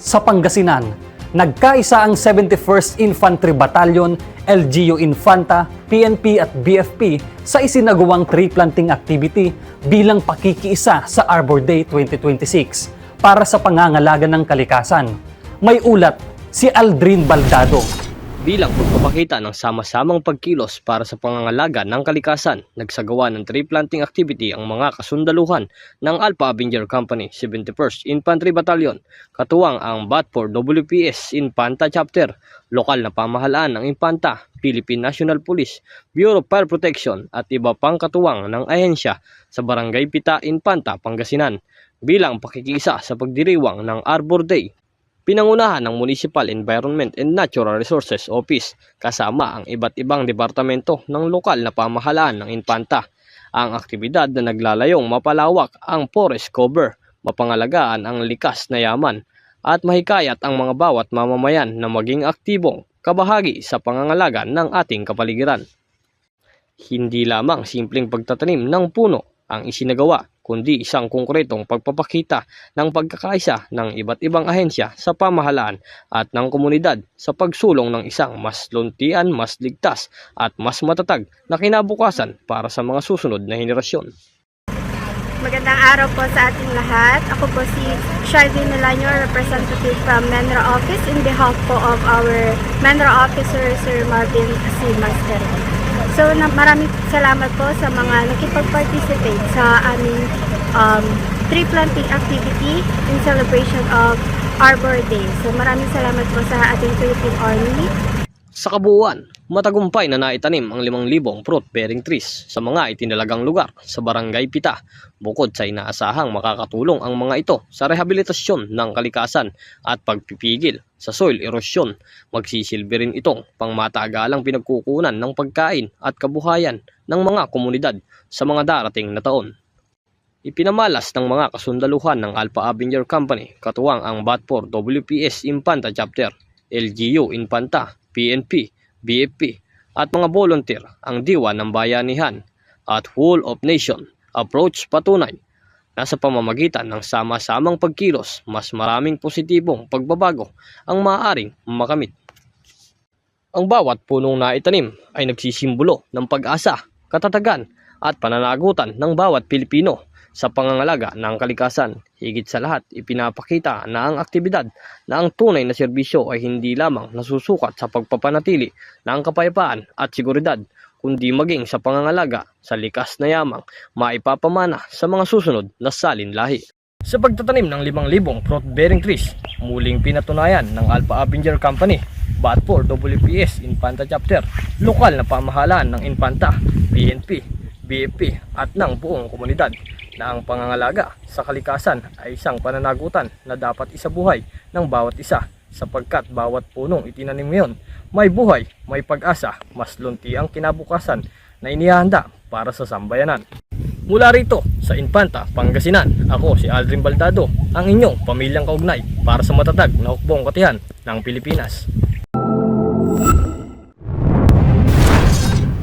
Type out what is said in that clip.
Sa Pangasinan, nagkaisa ang 71st Infantry Battalion, LGU Infanta, PNP at BFP sa isinagawang tree planting activity bilang pakikiisa sa Arbor Day 2026 para sa pangangalaga ng kalikasan. May ulat si Aldrin Baldado. Bilang pagpapakita ng sama-samang pagkilos para sa pangangalaga ng kalikasan, nagsagawa ng tree planting activity ang mga kasundaluhan ng Alpha Avenger Company 71st Infantry Battalion, katuwang ang BAT4 WPS Infanta Chapter, lokal na pamahalaan ng Infanta, Philippine National Police, Bureau of Fire Protection at iba pang katuwang ng ahensya sa Barangay Pita, Infanta, Pangasinan, bilang pakikiisa sa pagdiriwang ng Arbor Day. Pinangunahan ng Municipal Environment and Natural Resources Office kasama ang iba't ibang departamento ng lokal na pamahalaan ng Infanta. Ang aktibidad na naglalayong mapalawak ang forest cover, mapangalagaan ang likas na yaman at mahikayat ang mga bawat mamamayan na maging aktibong kabahagi sa pangangalaga ng ating kapaligiran. Hindi lamang simpleng pagtatanim ng puno ang isinagawa, kundi isang konkretong pagpapakita ng pagkakaisa ng iba't ibang ahensya sa pamahalaan at ng komunidad sa pagsulong ng isang mas luntian, mas ligtas at mas matatag na kinabukasan para sa mga susunod na henerasyon. Magandang araw po sa ating lahat. Ako po si Sharvin Melanio, representative from MENRA Office in behalf po of our MENRA Officer, Sir Marvin C. Master. So maraming salamat po sa mga nakipag-participate sa aming tree planting activity in celebration of Arbor Day. So maraming salamat po sa ating Philippine Army. Sa kabuuan, matagumpay na naitanim ang 5,000 fruit-bearing trees sa mga itinalagang lugar sa Barangay Pita. Bukod sa inaasahang makakatulong ang mga ito sa rehabilitasyon ng kalikasan at pagpipigil sa soil erosion, magsisilbi rin itong pangmatagalang pinagkukunan ng pagkain at kabuhayan ng mga komunidad sa mga darating na taon. Ipinamalas ng mga kasundaluhan ng Alpha Avenger Company, katuwang ang BAT4 WPS Infanta Chapter, LGU Infanta, PNP, BFP at mga volunteer ang diwa ng bayanihan at whole of nation approach patunay na sa pamamagitan ng sama-samang pagkilos, mas maraming positibong pagbabago ang maaaring makamit. Ang bawat punong naitanim ay nagsisimbolo ng pag-asa, katatagan at pananagutan ng bawat Pilipino sa pangangalaga ng kalikasan. Higit sa lahat, ipinapakita na ang aktibidad na ang tunay na serbisyo ay hindi lamang nasusukat sa pagpapanatili ng kapayapaan at seguridad, kundi maging sa pangangalaga sa likas na yamang maipapamana sa mga susunod na salinlahi. Sa pagtatanim ng 5,000 fruit-bearing trees, muling pinatunayan ng Alpha Avenger Company, BAT4 WPS Infanta Chapter, lokal na pamahalaan ng Infanta, PNP, BFP at ng buong komunidad na ang pangangalaga sa kalikasan ay isang pananagutan na dapat isabuhay ng bawat isa, sapagkat bawat punong itinanim ngayon may buhay, may pag-asa, mas lunti ang kinabukasan na inihahanda para sa sambayanan. Mula rito sa Infanta, Pangasinan, ako si Aldrin Baldado, ang inyong pamilyang kaugnay para sa matatag na hukbong katihan ng Pilipinas.